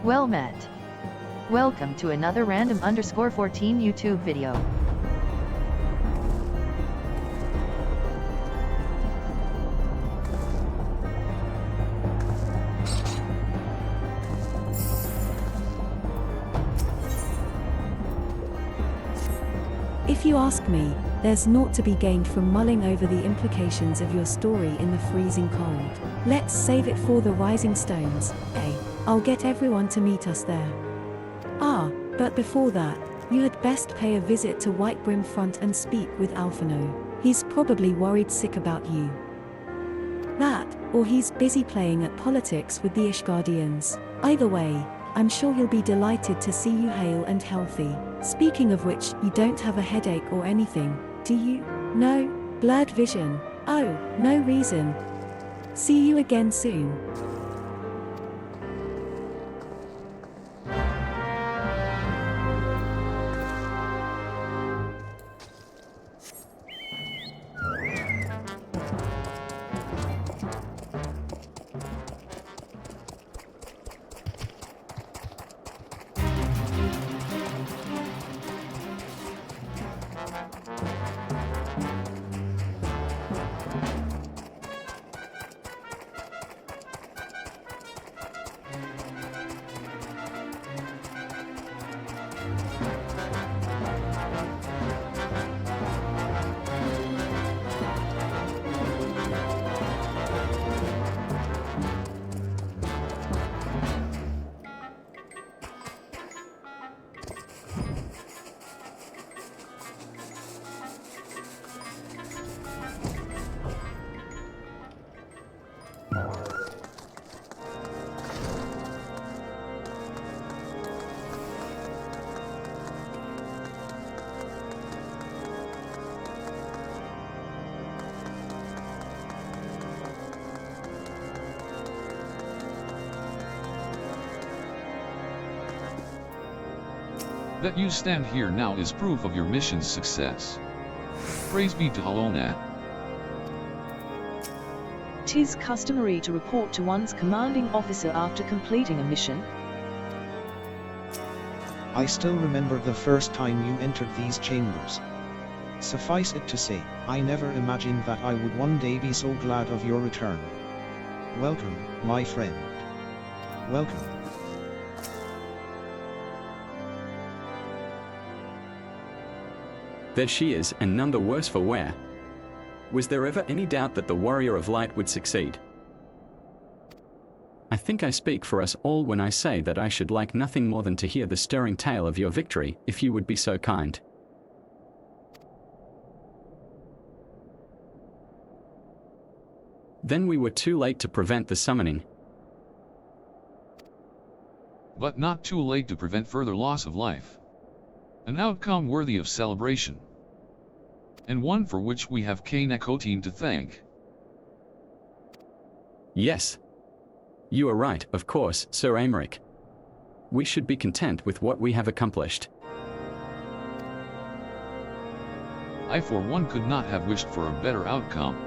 Well met. Welcome to another random_14 YouTube video. If you ask me, there's naught to be gained from mulling over the implications of your story in the freezing cold. Let's save it for the rising stones, eh? I'll get everyone to meet us there. But before that, you had best pay a visit to Whitebrim Front and speak with Alphino. He's probably worried sick about you. That, or he's busy playing at politics with the Ishgardians. Either way, I'm sure he'll be delighted to see you hale and healthy. Speaking of which, you don't have a headache or anything, do you? No? Blurred vision? Oh, no reason. See you again soon. That you stand here now is proof of your mission's success. Praise be to Halonat. 'Tis customary to report to one's commanding officer after completing a mission. I still remember the first time you entered these chambers. Suffice it to say, I never imagined that I would one day be so glad of your return. Welcome, my friend. Welcome. There she is, and none the worse for wear. Was there ever any doubt that the Warrior of Light would succeed? I think I speak for us all when I say that I should like nothing more than to hear the stirring tale of your victory, if you would be so kind. Then we were too late to prevent the summoning. But not too late to prevent further loss of life. An outcome worthy of celebration. And one for which we have Kainekotine to thank. Yes. You are right, of course, Sir Aymeric. We should be content with what we have accomplished. I for one could not have wished for a better outcome.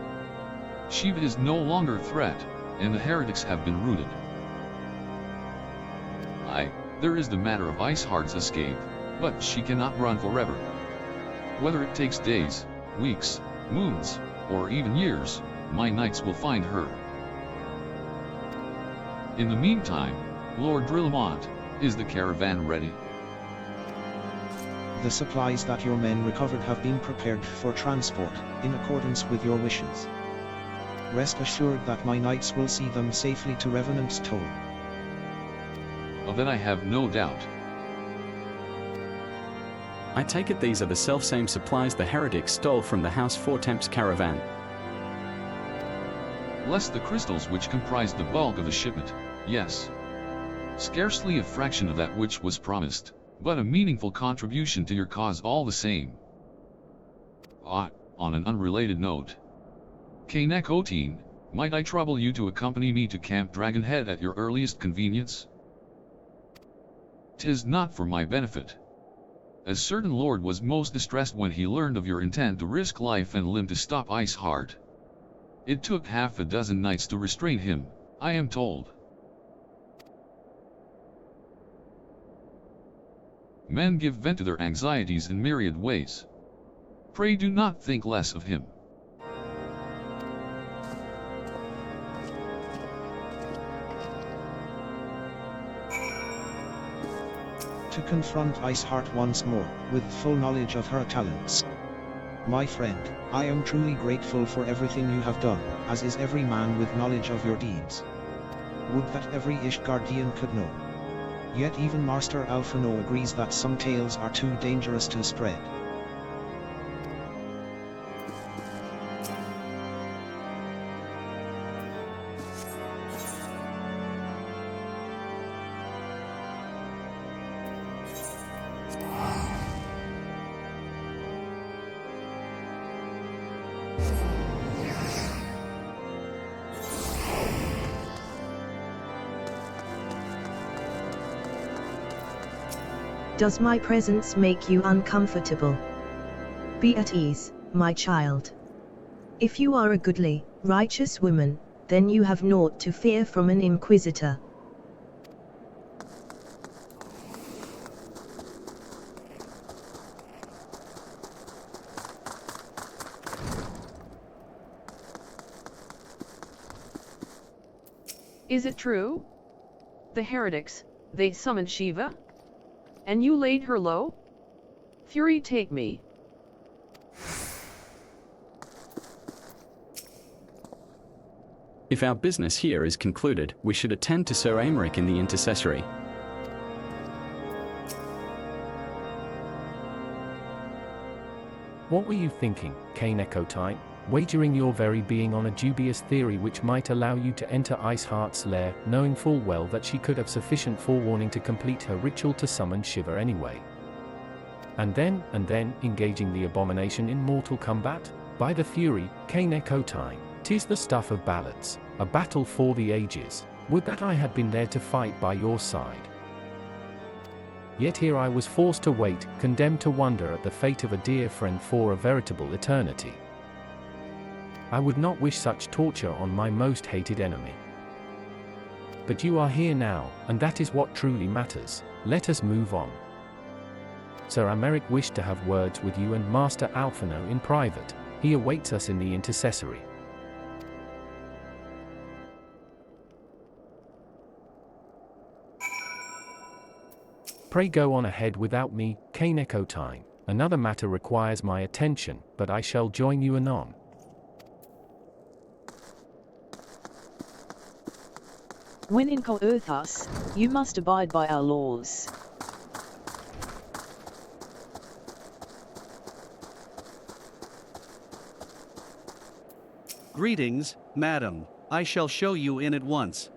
Shiva is no longer a threat, and the heretics have been routed. There is the matter of Iceheart's escape. But she cannot run forever. Whether it takes days, weeks, moons, or even years, my knights will find her. In the meantime, Lord Drillamont, is the caravan ready? The supplies that your men recovered have been prepared for transport, in accordance with your wishes. Rest assured that my knights will see them safely to Revenant's Toll. Of that I have no doubt. I take it these are the self-same supplies the heretics stole from the House Fortemp's caravan. Less the crystals which comprised the bulk of the shipment, yes. Scarcely a fraction of that which was promised, but a meaningful contribution to your cause all the same. On an unrelated note, Kainekotine, might I trouble you to accompany me to Camp Dragonhead at your earliest convenience? 'Tis not for my benefit. A certain lord was most distressed when he learned of your intent to risk life and limb to stop Iceheart. It took half a dozen knights to restrain him, I am told. Men give vent to their anxieties in myriad ways. Pray do not think less of him. To confront Iceheart once more, with full knowledge of her talents. My friend, I am truly grateful for everything you have done, as is every man with knowledge of your deeds. Would that every Ishgardian could know. Yet even Master Alphino agrees that some tales are too dangerous to spread. Does my presence make you uncomfortable? Be at ease, my child. If you are a goodly, righteous woman, then you have naught to fear from an inquisitor. Is it true? The heretics, they summoned Shiva? And you laid her low? Fury take me. If our business here is concluded, we should attend to Sir Aymeric in the intercessory. What were you thinking, Cain Ecotine? Wagering your very being on a dubious theory which might allow you to enter Iceheart's lair, knowing full well that she could have sufficient forewarning to complete her ritual to summon Shiva anyway. And then, engaging the abomination in mortal combat? By the Fury, Cain Ecotine, 'tis the stuff of ballads, a battle for the ages. Would that I had been there to fight by your side. Yet here I was forced to wait, condemned to wonder at the fate of a dear friend for a veritable eternity. I would not wish such torture on my most hated enemy. But you are here now, and that is what truly matters. Let us move on. Sir Aymeric wished to have words with you and Master Alphino in private. He awaits us in the intercessory. Pray go on ahead without me, Cain Ecotine. Another matter requires my attention, but I shall join you anon. When in Coerthas, you must abide by our laws. Greetings, madam. I shall show you in at once.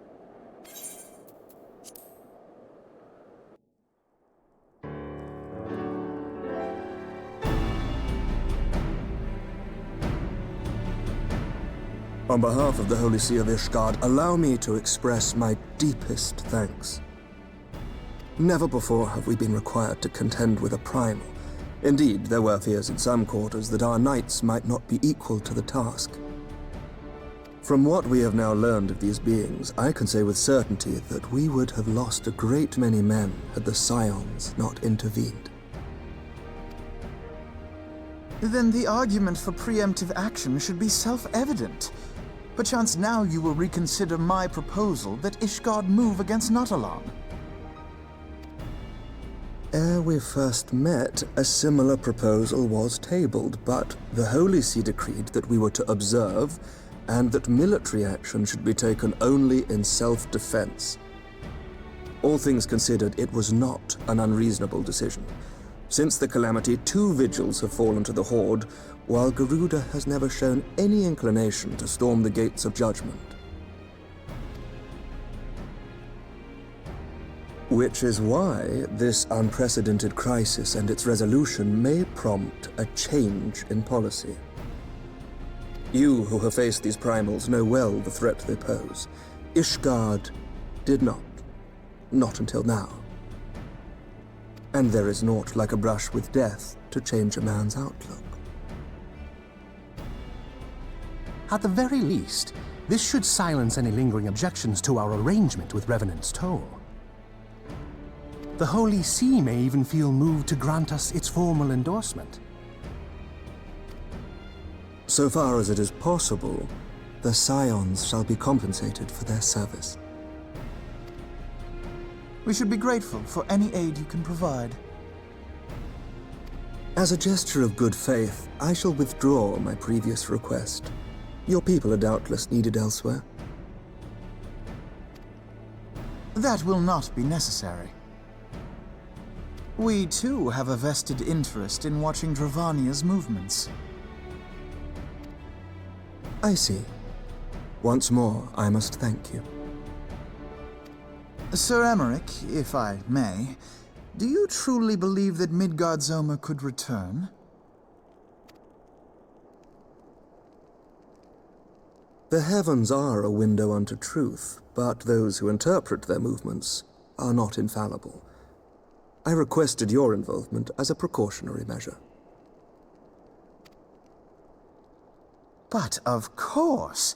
On behalf of the Holy See of Ishgard, allow me to express my deepest thanks. Never before have we been required to contend with a primal. Indeed, there were fears in some quarters that our knights might not be equal to the task. From what we have now learned of these beings, I can say with certainty that we would have lost a great many men had the Scions not intervened. Then the argument for preemptive action should be self-evident. Perchance now you will reconsider my proposal that Ishgard move against Nautalon. Ere we first met, a similar proposal was tabled, but the Holy See decreed that we were to observe, and that military action should be taken only in self-defense. All things considered, it was not an unreasonable decision. Since the calamity, 2 vigils have fallen to the Horde, while Garuda has never shown any inclination to storm the gates of judgment. Which is why this unprecedented crisis and its resolution may prompt a change in policy. You who have faced these primals know well the threat they pose. Ishgard did not. Not until now. And there is naught like a brush with death to change a man's outlook. At the very least, this should silence any lingering objections to our arrangement with Revenant's Toll. The Holy See may even feel moved to grant us its formal endorsement. So far as it is possible, the Scions shall be compensated for their service. We should be grateful for any aid you can provide. As a gesture of good faith, I shall withdraw my previous request. Your people are doubtless needed elsewhere. That will not be necessary. We too have a vested interest in watching Dravania's movements. I see. Once more, I must thank you. Sir Emmerich, if I may, do you truly believe that Midgardsormr could return? The heavens are a window unto truth, but those who interpret their movements are not infallible. I requested your involvement as a precautionary measure. But of course,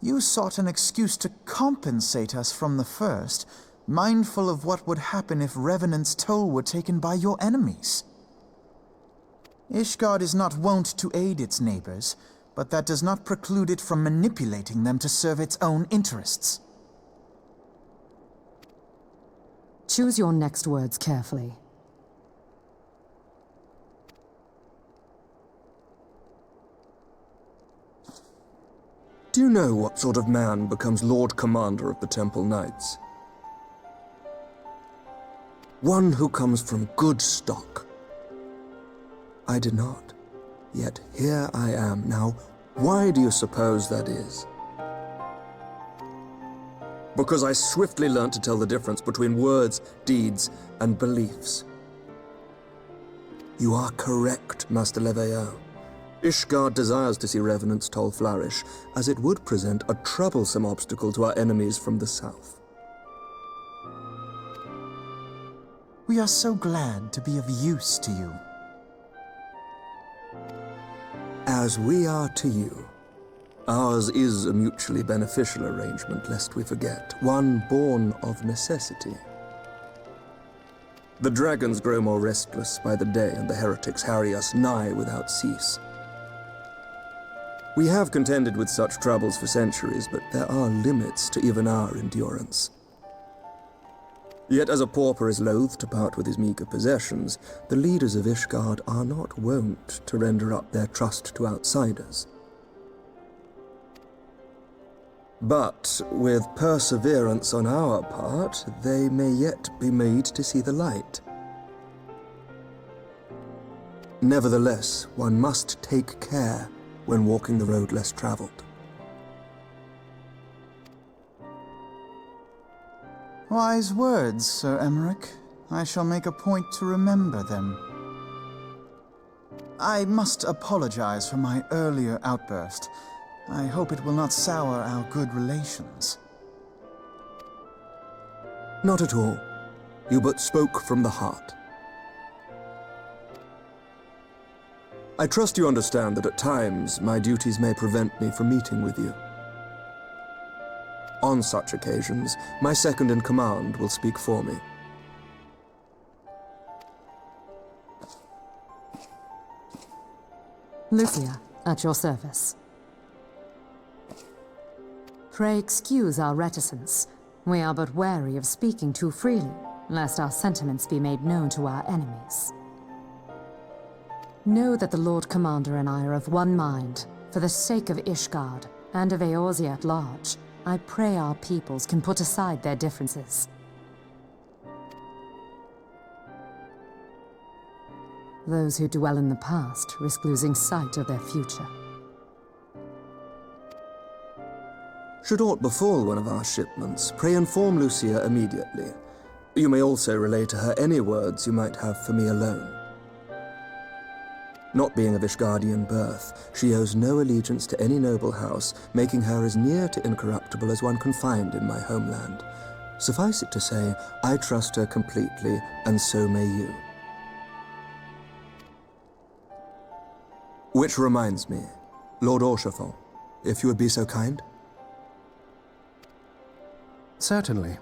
you sought an excuse to compensate us from the first, mindful of what would happen if Revenant's toll were taken by your enemies. Ishgard is not wont to aid its neighbors, but that does not preclude it from manipulating them to serve its own interests. Choose your next words carefully. Do you know what sort of man becomes Lord Commander of the Temple Knights? One who comes from good stock. I did not. Yet here I am now. Why do you suppose that is? Because I swiftly learned to tell the difference between words, deeds, and beliefs. You are correct, Master Leveilleur. Ishgard desires to see Revenant's toll flourish, as it would present a troublesome obstacle to our enemies from the south. We are so glad to be of use to you. As we are to you. Ours is a mutually beneficial arrangement, lest we forget, one born of necessity. The dragons grow more restless by the day, and the heretics harry us nigh without cease. We have contended with such troubles for centuries, but there are limits to even our endurance. Yet as a pauper is loath to part with his meager possessions, the leaders of Ishgard are not wont to render up their trust to outsiders. But with perseverance on our part, they may yet be made to see the light. Nevertheless, one must take care when walking the road less traveled. Wise words, Sir Emmerich. I shall make a point to remember them. I must apologize for my earlier outburst. I hope it will not sour our good relations. Not at all. You but spoke from the heart. I trust you understand that at times my duties may prevent me from meeting with you. On such occasions, my second-in-command will speak for me. Lucia, at your service. Pray excuse our reticence. We are but wary of speaking too freely, lest our sentiments be made known to our enemies. Know that the Lord Commander and I are of one mind. For the sake of Ishgard, and of Eorzea at large, I pray our peoples can put aside their differences. Those who dwell in the past risk losing sight of their future. Should aught befall one of our shipments, pray inform Lucia immediately. You may also relay to her any words you might have for me alone. Not being of Ishgardian birth, she owes no allegiance to any noble house, making her as near to incorruptible as one can find in my homeland. Suffice it to say, I trust her completely, and so may you. Which reminds me, Lord Orchefort, if you would be so kind? Certainly.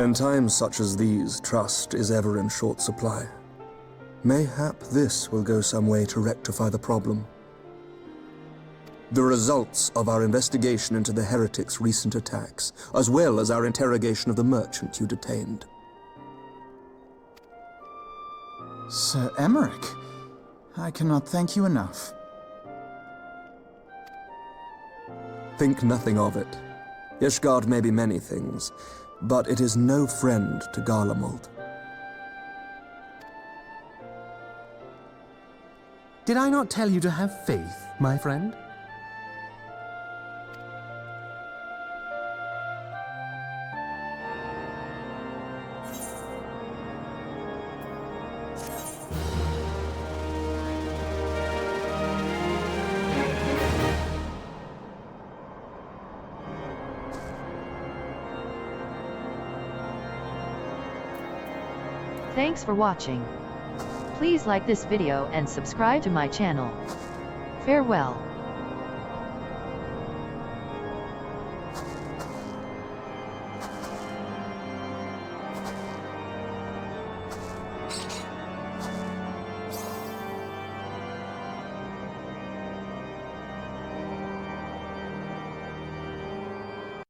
In times such as these, trust is ever in short supply. Mayhap this will go some way to rectify the problem. The results of our investigation into the heretics' recent attacks, as well as our interrogation of the merchant you detained. Sir Emmerich, I cannot thank you enough. Think nothing of it. Ishgard may be many things, but it is no friend to Garlemald. Did I not tell you to have faith, my friend? Thanks for watching. Please like this video and subscribe to my channel. Farewell.